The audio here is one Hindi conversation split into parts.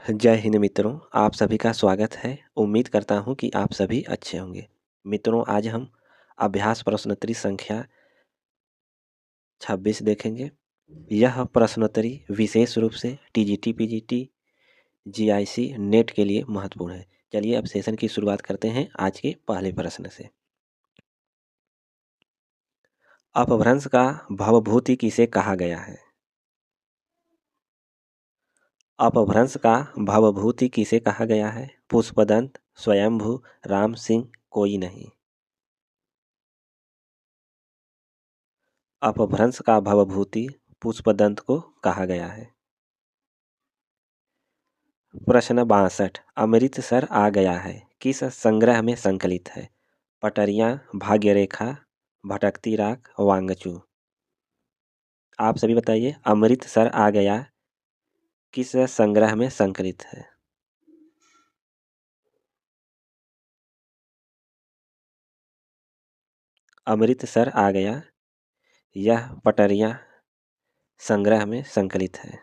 जय हिंद मित्रों, आप सभी का स्वागत है। उम्मीद करता हूँ कि आप सभी अच्छे होंगे। मित्रों, आज हम अभ्यास प्रश्नोत्तरी संख्या 26 देखेंगे। यह प्रश्नोत्तरी विशेष रूप से टीजीटी, पीजीटी, जीआईसी, नेट के लिए महत्वपूर्ण है। चलिए अब सेशन की शुरुआत करते हैं आज के पहले प्रश्न से। अपभ्रंश का भवभूति किसे कहा गया है? अपभ्रंश का भवभूति किसे कहा गया है? पुष्पदंत, स्वयंभू, राम सिंह, कोई नहीं। अपभ्रंश का भवभूति पुष्पदंत को कहा गया है। प्रश्न 62, अमृतसर आ गया है किस संग्रह में संकलित है? पटरियां, भाग्यरेखा, भटकती राख, वांगचू। आप सभी बताइए, अमृतसर आ गया किस संग्रह में संकलित है? अमृतसर आ गया यह पटरियां संग्रह में संकलित है।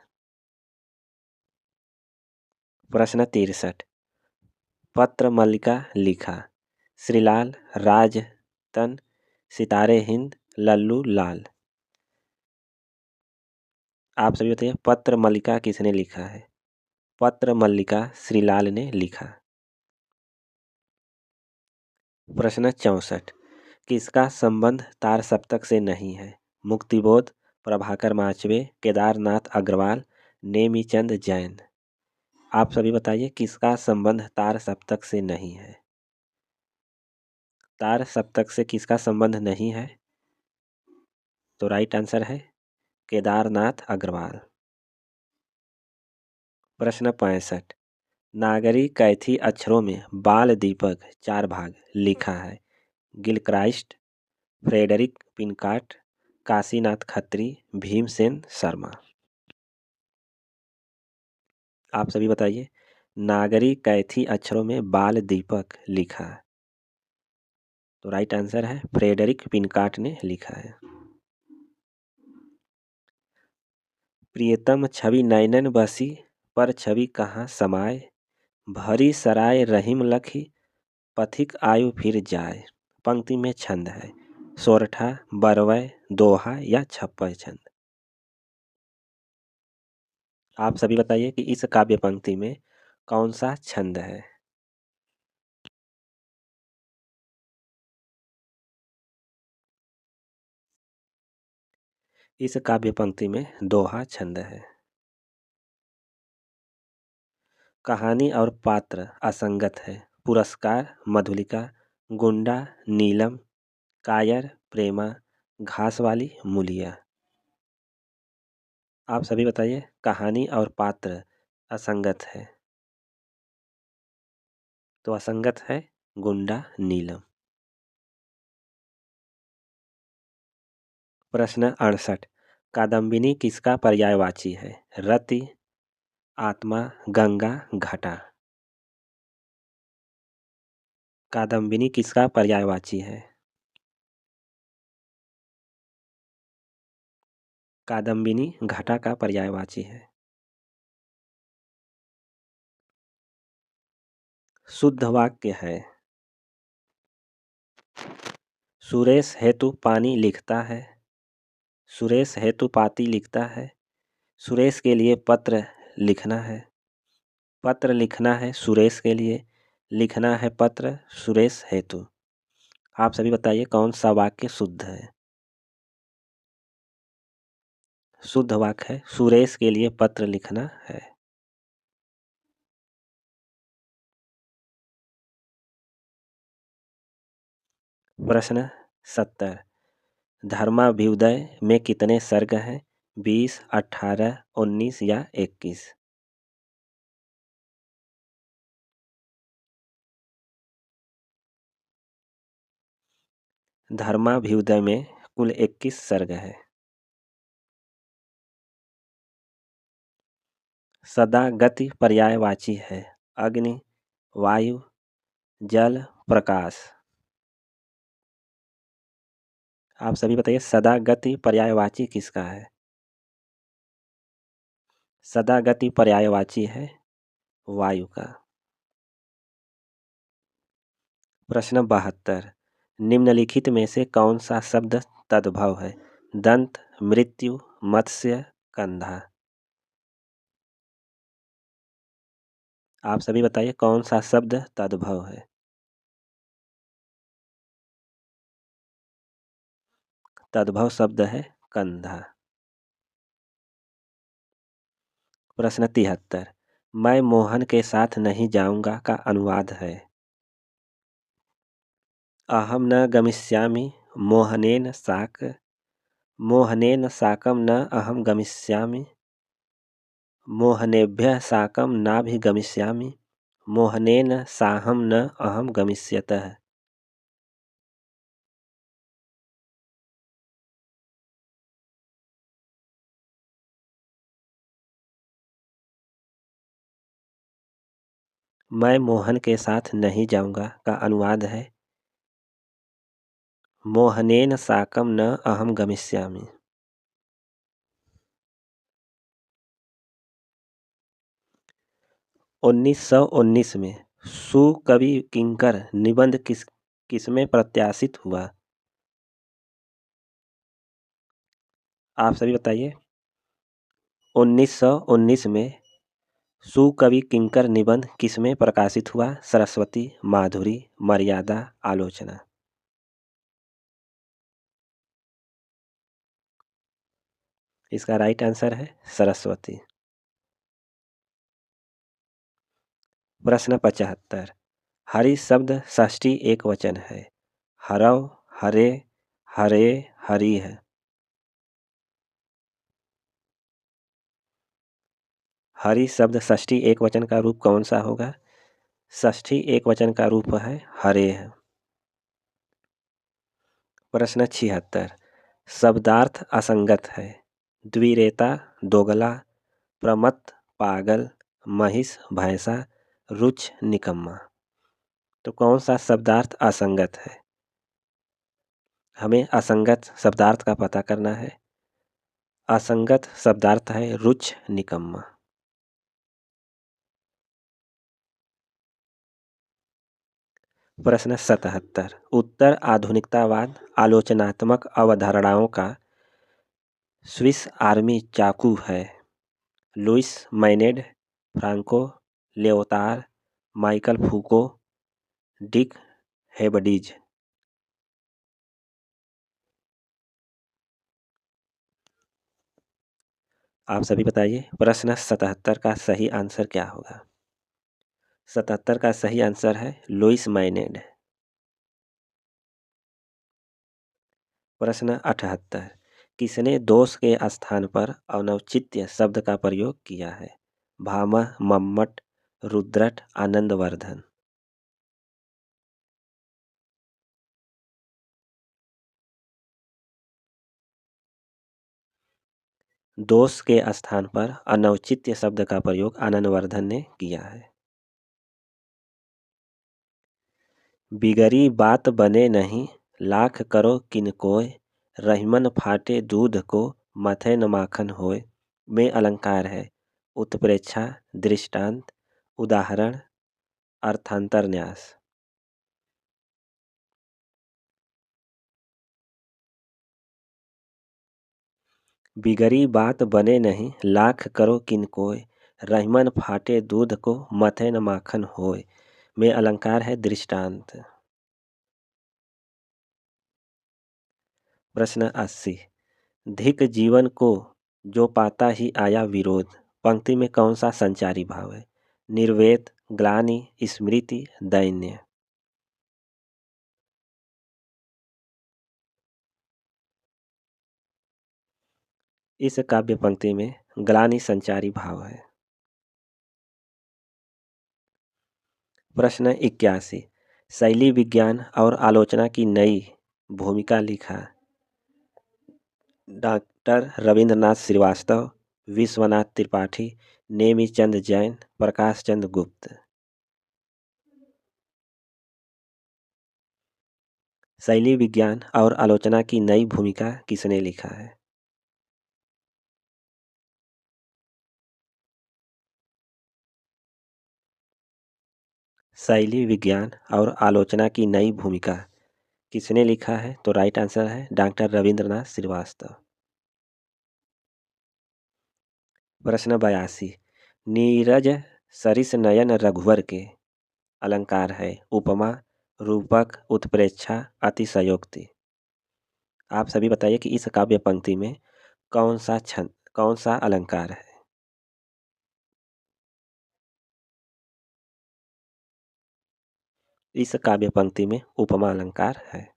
प्रश्न 63, पत्र मल्लिका लिखा श्रीलाल, राजतन, सितारे हिंद, लल्लू लाल। आप सभी बताइए, पत्र मल्लिका किसने लिखा है? पत्र मल्लिका श्रीलाल ने लिखा। प्रश्न 64, किसका संबंध तार सप्तक से नहीं है? मुक्तिबोध, प्रभाकर माचवे, केदारनाथ अग्रवाल, नेमीचंद जैन। आप सभी बताइए, किसका संबंध तार सप्तक से नहीं है? तार सप्तक से किसका संबंध नहीं है? तो राइट आंसर है केदारनाथ अग्रवाल। प्रश्न 65, नागरी कैथी अक्षरों में बाल दीपक 4 भाग लिखा है? Gilchrist, Frederic Pincott, Kashinath Khatri, Bhimsen Sharma. आप सभी बताइए, नागरी कैथी अक्षरों में बाल दीपक लिखा है? तो राइट आंसर है फ्रेडरिक पिनकाट ने लिखा है। प्रियतम छवि नैनन बसी, पर छवि कहाँ समाए, भरी सराय रहीम लखी, पथिक आयु फिर जाए। पंक्ति में छंद है सोरठा, बरवय, दोहा या छप्पय छंद। आप सभी बताइए कि इस काव्य पंक्ति में कौन सा छंद है? इस काव्य पंक्ति में दोहा छंद है। कहानी और पात्र असंगत है। पुरस्कार, मधुलिका, गुंडा, नीलम, कायर, प्रेमा, घासवाली, मूलिया। आप सभी बताइए, कहानी और पात्र असंगत है तो असंगत है गुंडा, नीलम। प्रश्न 68, कादम्बिनी किसका पर्यायवाची है? रति, आत्मा, गंगा, घटा। कादम्बिनी किसका पर्यायवाची है? कादम्बिनी घटा का पर्यायवाची है। शुद्ध वाक्य है सुरेश हेतु पानी लिखता है, सुरेश हेतु पाती लिखता है, सुरेश के लिए पत्र लिखना है, पत्र लिखना है सुरेश के लिए, लिखना है पत्र सुरेश हेतु। आप सभी बताइए, कौन सा वाक्य शुद्ध है? शुद्ध वाक्य है सुरेश के लिए पत्र लिखना है। प्रश्न 70, धर्माभ्युदय में कितने सर्ग हैं? 20, 18, 19 या 21। धर्माभ्युदय में कुल 21 सर्ग है। सदा गति पर्यायवाची है। अग्नि, वायु, जल, प्रकाश। आप सभी बताइए, सदा गति पर्यायवाची किसका है? सदा गति पर्यायवाची है वायु का। प्रश्न 72, निम्नलिखित में से कौन सा शब्द तद्भव है? दंत, मृत्यु, मत्स्य, कंधा। आप सभी बताइए कौन सा शब्द तद्भव है? तद्भव शब्द है कंधा। प्रश्न 73, मैं मोहन के साथ नहीं जाऊंगा का अनुवाद है? अहम न गमिष्यामि मोहनेन साक, मोहनेन साकं न अहम गमिष्यामि, मोहनेभ्यः साकं नाभिगमिष्यामि, मोहनेन साहं न अहम गमिष्यतः। मैं मोहन के साथ नहीं जाऊंगा का अनुवाद है? मोहनेन साकं न अहम गमिष्यामि। 1919 में सुकवि किंकर निबंध किसमें प्रत्याशित हुआ? आप सभी बताइए। 1919 में सुकवि किंकर निबंध किसमें प्रकाशित हुआ? सरस्वती, माधुरी, मर्यादा, आलोचना। इसका राइट आंसर है सरस्वती। प्रश्न 75, हरि शब्द षष्ठी एक वचन है। हरव, हरे, हरे, हरि है। हरि शब्द षष्ठी एक वचन का रूप कौन सा होगा? षष्ठी एक वचन का रूप है हरे है। प्रश्न 76, शब्दार्थ असंगत है। द्विरेता दोगला, प्रमत्त पागल, महिष भैंसा, रुच निकम्मा। तो कौन सा शब्दार्थ असंगत है? हमें असंगत शब्दार्थ का पता करना है। असंगत शब्दार्थ है रुच निकम्मा। प्रश्न 77, उत्तर आधुनिकतावाद आलोचनात्मक अवधारणाओं का स्विस आर्मी चाकू है। Louis Menand, Franco Lyotard, Michael Foucault, Dick Hebdige. आप सभी बताइए प्रश्न 77 का सही आंसर क्या होगा? 77 का सही आंसर है लुइस मैनेड। प्रश्न 78, किसने दोष के स्थान पर अनौचित्य शब्द का प्रयोग किया है? भामह, मम्मट, रुद्रट, आनंदवर्धन। दोष के स्थान पर अनौचित्य शब्द का प्रयोग आनंदवर्धन ने किया है। बिगड़ी बात बने नहीं, लाख करो किन कोय, रहीमन फाटे दूध को, मथे न माखन होय। में अलंकार है उत्प्रेक्षा, दृष्टांत, उदाहरण, अर्थांतर न्यास। बिगड़ी बात बने नहीं, लाख करो किन कोय, रहीमन फाटे दूध को, मथे न माखन होय। में अलंकार है दृष्टांत। प्रश्न 80, धिक जीवन को जो पाता ही आया विरोध, पंक्ति में कौन सा संचारी भाव है? निर्वेद, ग्लानि, स्मृति, दैन्य। इस काव्य पंक्ति में ग्लानि संचारी भाव है। प्रश्न 81, शैली विज्ञान और आलोचना की नई भूमिका लिखा। डॉक्टर रविंद्रनाथ श्रीवास्तव, विश्वनाथ त्रिपाठी, नेमी चंद जैन, प्रकाश चंद गुप्त। शैली विज्ञान और आलोचना की नई भूमिका किसने लिखा है? शैली विज्ञान और आलोचना की नई भूमिका किसने लिखा है? तो राइट आंसर है डॉक्टर रविंद्रनाथ श्रीवास्तव। प्रश्न 82, नीरज सरिस नयन रघुवर के अलंकार है उपमा, रूपक, उत्प्रेक्षा, अतिशयोक्ति। आप सभी बताइए कि इस काव्य पंक्ति में कौन सा छंद, कौन सा अलंकार है? इस काव्य पंक्ति में उपमा अलंकार है।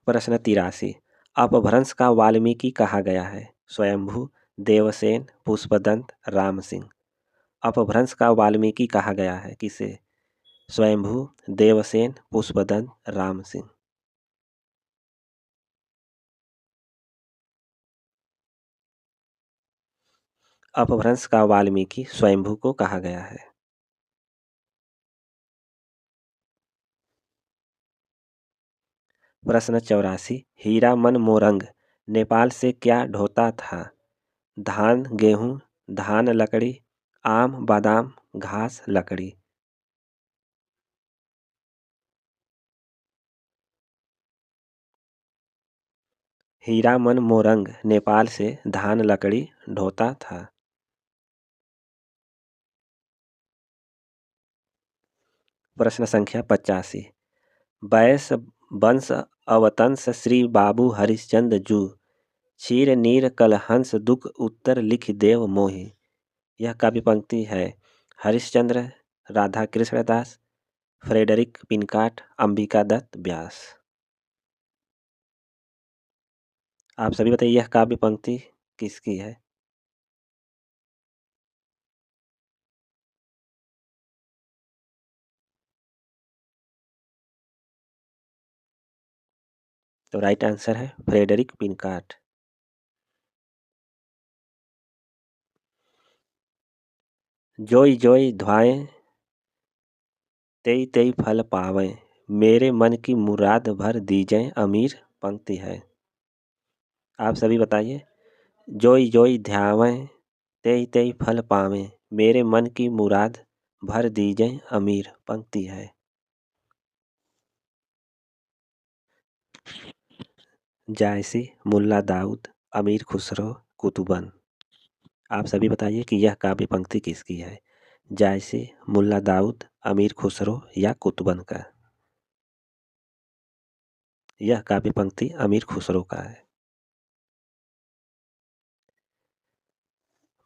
प्रश्न 83, अपभ्रंश का वाल्मीकि कहा गया है? स्वयंभू, देवसेन, पुष्पदंत, राम सिंह। अपभ्रंश का वाल्मीकि कहा गया है किसे? स्वयंभू, देवसेन, पुष्पदंत, राम सिंह। अपभ्रंश का वाल्मीकि स्वयंभू को कहा गया है। प्रश्न 84, हीरा मन मोरंग नेपाल से क्या ढोता था? धान, गेहूं, धान लकड़ी, आम, बादाम, घास, लकड़ी। हीरा मन मोरंग नेपाल से धान लकड़ी ढोता था। प्रश्न संख्या 85, बैस वंश अवतंस श्री बाबू हरिश्चंद्र जू क्षीर नीर कलहंस दुख उत्तर लिख देव मोहि। यह काव्य पंक्ति है हरिश्चंद्र, राधा कृष्ण दास, फ्रेडरिक पिनकाट, अंबिका दत्त व्यास। आप सभी बताइए यह काव्य पंक्ति किसकी है? तो राइट आंसर है फ्रेडरिक पिनकाट। जोई जोई ध्वाएं तेई तेई फल पावें, मेरे मन की मुराद भर दीजें अमीर पंक्ति है। आप सभी बताइए जोई जोई ध्यावें तेई तेई फल पावें, मेरे मन की मुराद भर दीजें अमीर पंक्ति है। जायसी, मुल्ला दाऊद, अमीर खुसरो, कुतुबन। आप सभी बताइए कि यह काव्य पंक्ति किसकी है? जायसी, मुल्ला दाऊद, अमीर खुसरो या कुतुबन का? यह काव्य पंक्ति अमीर खुसरो का है।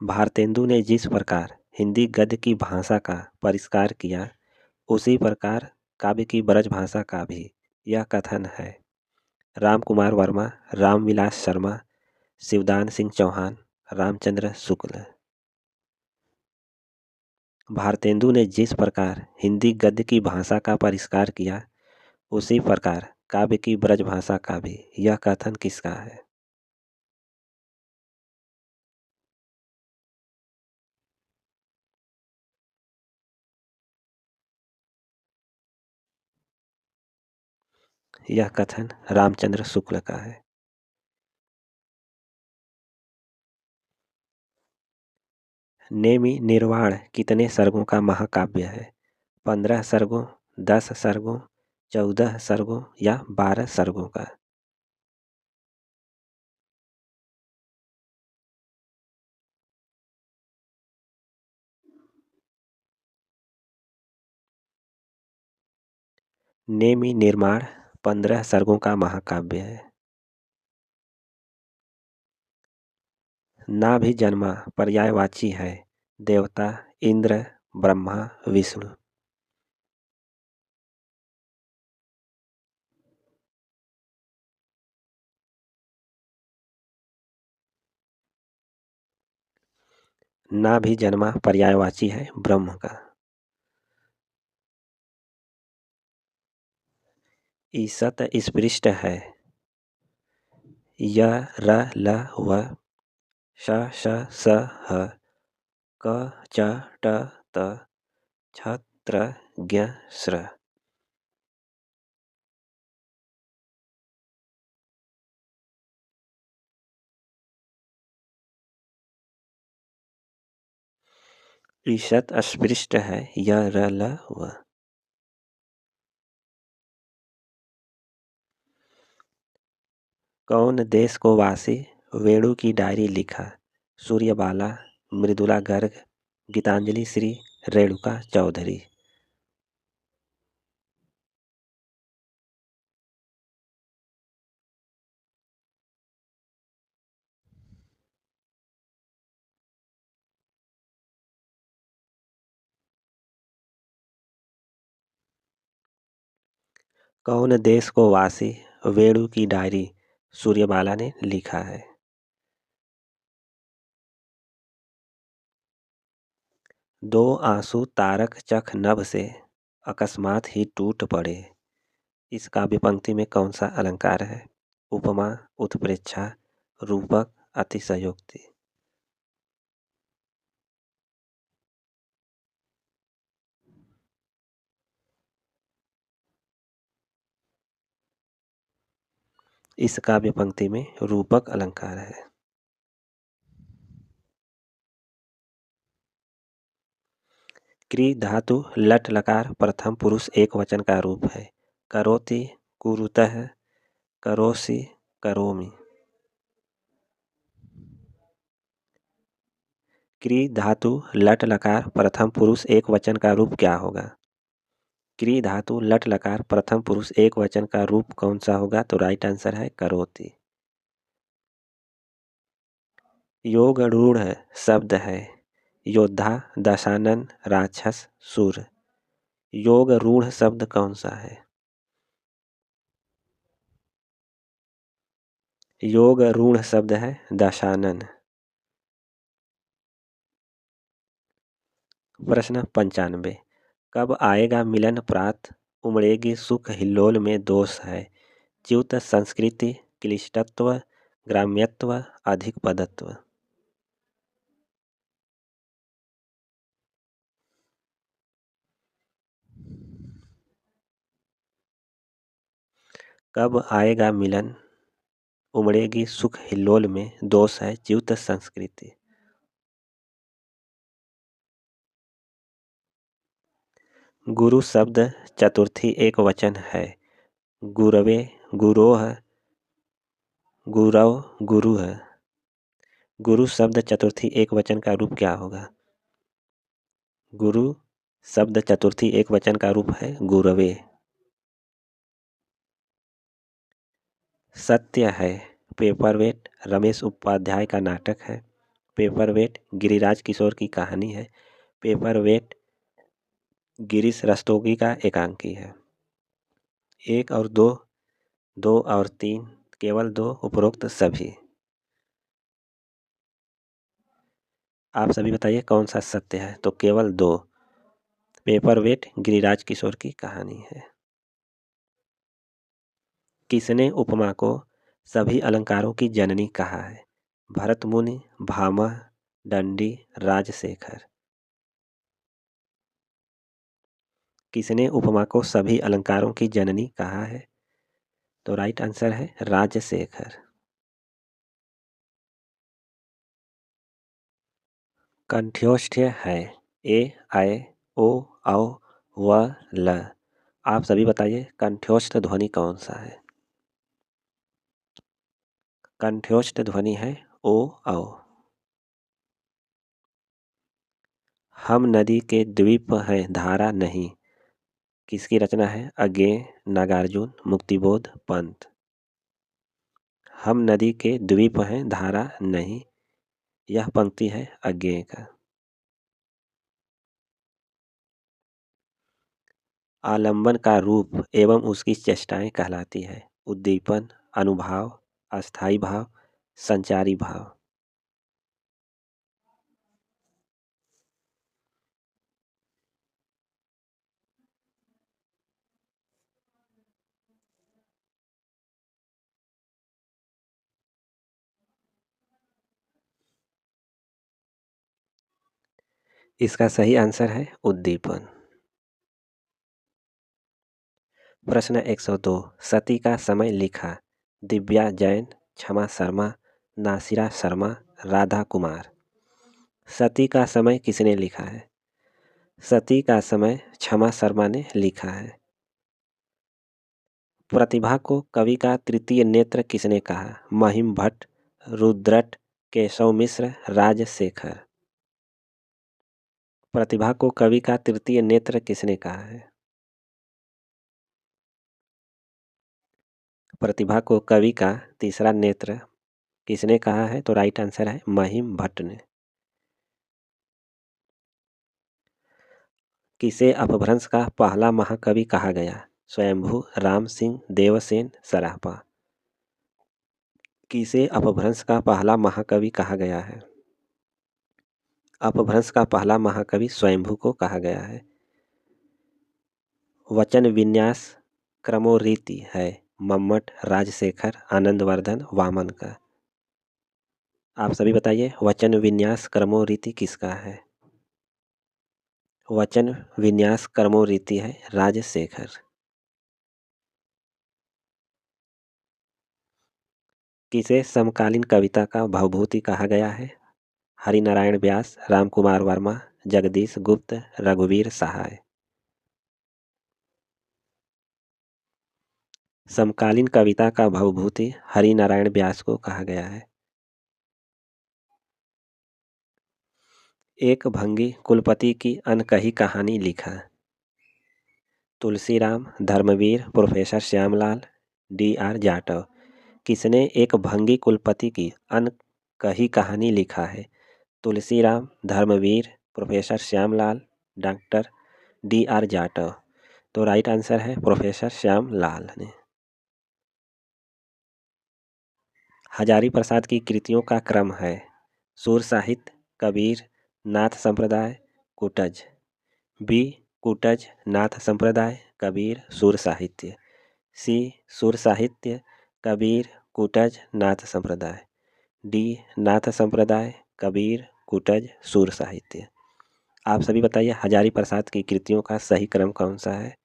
भारतेंदु ने जिस प्रकार हिंदी गद्य की भाषा का परिष्कार किया, उसी प्रकार काव्य की ब्रज भाषा का भी यह कथन है। राम कुमार वर्मा, रामविलास शर्मा, शिवदान सिंह चौहान, रामचंद्र शुक्ल। भारतेंदु ने जिस प्रकार हिंदी गद्य की भाषा का परिष्कार किया, उसी प्रकार काव्य की ब्रज भाषा का भी यह कथन किसका है? यह कथन रामचंद्र शुक्ल का है। नेमि निर्वाण कितने सर्गों का महाकाव्य है? 15 सर्गों, 10 सर्गों, 14 सर्गों या 12 सर्गों का? नेमि निर्माण 15 सर्गों का महाकाव्य है। ना भी जन्मा पर्यायवाची है देवता, इंद्र, ब्रह्मा, विष्णु। ना भी जन्मा पर्यायवाची है ब्रह्म का। ईसत स्पृष्ट है य र ल व श श स ह क च ट त छ त्र ज्ञ स्र। ईषत् अस्पृष्ट है य र ल व। कौन देश को वासी वेणु की डायरी लिखा? सूर्यबाला, मृदुला गर्ग, गीतांजलि श्री, रेणुका चौधरी। कौन देश को वासी वेणु की डायरी सूर्यबाला ने लिखा है? दो आंसू तारक चख नभ से अकस्मात ही टूट पड़े। इस काव्य पंक्ति में कौन सा अलंकार है? उपमा, उत्प्रेक्षा, रूपक, अतिशयोक्ति। इस काव्य पंक्ति में रूपक अलंकार है। क्री धातु लट लकार प्रथम पुरुष एक वचन का रूप है। करोति, कुरुतः, करोसि, करोमि। क्री धातु लट लकार प्रथम पुरुष एक वचन का रूप क्या होगा? क्री धातु लट लकार प्रथम पुरुष एक वचन का रूप कौन सा होगा? तो राइट आंसर है करोति। योग रूढ़ शब्द है योद्धा, दशानन, राक्षस, सूर। योग रूढ़ शब्द कौन सा है? योग रूढ़ शब्द है दशानन। प्रश्न 95। कब आएगा मिलन प्रात, उमड़ेगी सुख हिल्लोल में दोष है। च्युत, संस्कृति, क्लिष्टत्व, ग्राम्यत्व, अधिक पदत्व। कब आएगा मिलन, उमड़ेगी सुख हिल्लोल में दोष है। च्युत, संस्कृति। गुरु शब्द चतुर्थी एक वचन है। गुरवे, गुरोह, गुरव, गुरु है। गुरु शब्द चतुर्थी एक वचन का रूप क्या होगा? गुरु शब्द चतुर्थी एक वचन का रूप है गुरवे। सत्य है पेपरवेट रमेश उपाध्याय का नाटक है। पेपरवेट गिरिराज किशोर की कहानी है। पेपरवेट गिरीश रस्तोगी का एकांकी है। एक और दो, दो और तीन, केवल दो, उपरोक्त सभी। आप सभी बताइए कौन सा सत्य है? तो केवल दो। पेपरवेट गिरिराज किशोर की कहानी है। किसने उपमा को सभी अलंकारों की जननी कहा है? भरत मुनि, भामह, दंडी, राजशेखर। किसने उपमा को सभी अलंकारों की जननी कहा है? तो राइट आंसर है राजशेखर। कंठ्योष्ठ्य है ए, ऐ, ओ, औ, व, ल। आप सभी बताइए कंठ्योष्ठ ध्वनि कौन सा है? कंठ्योष्ठ ध्वनि है ओ, औ। हम नदी के द्वीप हैं धारा नहीं। किसकी रचना है? अज्ञेय, नागार्जुन, मुक्तिबोध, पंत। हम नदी के द्वीप हैं धारा नहीं, यह पंक्ति है अज्ञेय का। आलंबन का रूप एवं उसकी चेष्टाएं कहलाती है। उद्दीपन, अनुभाव, अस्थाई भाव, संचारी भाव। इसका सही आंसर है उद्दीपन। प्रश्न 102। सती का समय लिखा? दिव्या जैन, क्षमा शर्मा, नासिरा शर्मा, राधा कुमार। सती का समय किसने लिखा है? सती का समय क्षमा शर्मा ने लिखा है। प्रतिभा को कवि का तृतीय नेत्र किसने कहा? महिम भट्ट, रुद्रट, केशव मिश्र, राजशेखर। प्रतिभा को कवि का तृतीय नेत्र किसने कहा है? प्रतिभा को कवि का तीसरा नेत्र किसने कहा है? तो राइट आंसर है महिम भट्ट ने। किसे अपभ्रंश का पहला महाकवि कहा गया? स्वयंभू, राम सिंह, देवसेन, सरापा। किसे अपभ्रंश का पहला महाकवि कहा गया है? अपभ्रंश का पहला महाकवि स्वयंभू को कहा गया है। वचन विन्यास क्रमोरीति है मम्मट, राजशेखर, आनंदवर्धन, वामन का। आप सभी बताइए वचन विन्यास क्रमोरीति किसका है? वचन विन्यास क्रमोरीति है राजशेखर। किसे समकालीन कविता का भवभूति कहा गया है? हरिनारायण व्यास, रामकुमार वर्मा, जगदीश गुप्त, रघुवीर सहाय। समकालीन कविता का भवभूति हरिनारायण व्यास को कहा गया है। एक भंगी कुलपति की अनकही कहानी लिखा। Tulsiram, Dharmveer, professor Shyamlal, D.R. जाटव। किसने एक भंगी कुलपति की अनकही कहानी लिखा है? Tulsiram, Dharmveer, professor Shyamlal, doctor D.R. Jatav. तो राइट आंसर है प्रोफेसर श्यामलाल ने। हजारी प्रसाद की कृतियों का क्रम है सुर साहित्य, कबीर, नाथ संप्रदाय, कुटज। बी कुटज, नाथ संप्रदाय, कबीर, सुर साहित्य। सी सुर साहित्य, कबीर, कुटज, नाथ संप्रदाय। डी नाथ संप्रदाय, कबीर, कुटज, सुर साहित्य। आप सभी बताइए हजारी प्रसाद की कृतियों का सही क्रम कौन सा है?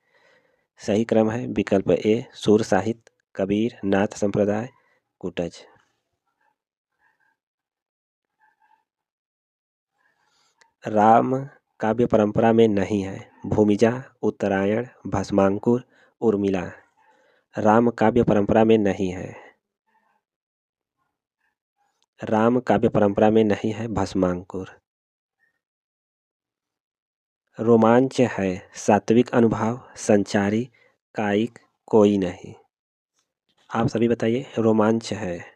सही क्रम है विकल्प ए सुर साहित्य, कबीर, नाथ संप्रदाय, कुटज। राम काव्य परंपरा में नहीं है। भूमिजा, उत्तरायण, भस्मांकुर, उर्मिला। राम काव्य परंपरा में नहीं है। राम काव्य परंपरा में नहीं है भस्मांकुर। रोमांच है सात्विक अनुभाव, संचारी, कायिक, कोई नहीं। आप सभी बताइए रोमांच है।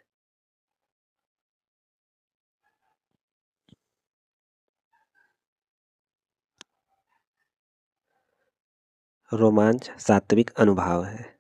रोमांच सात्विक अनुभाव है।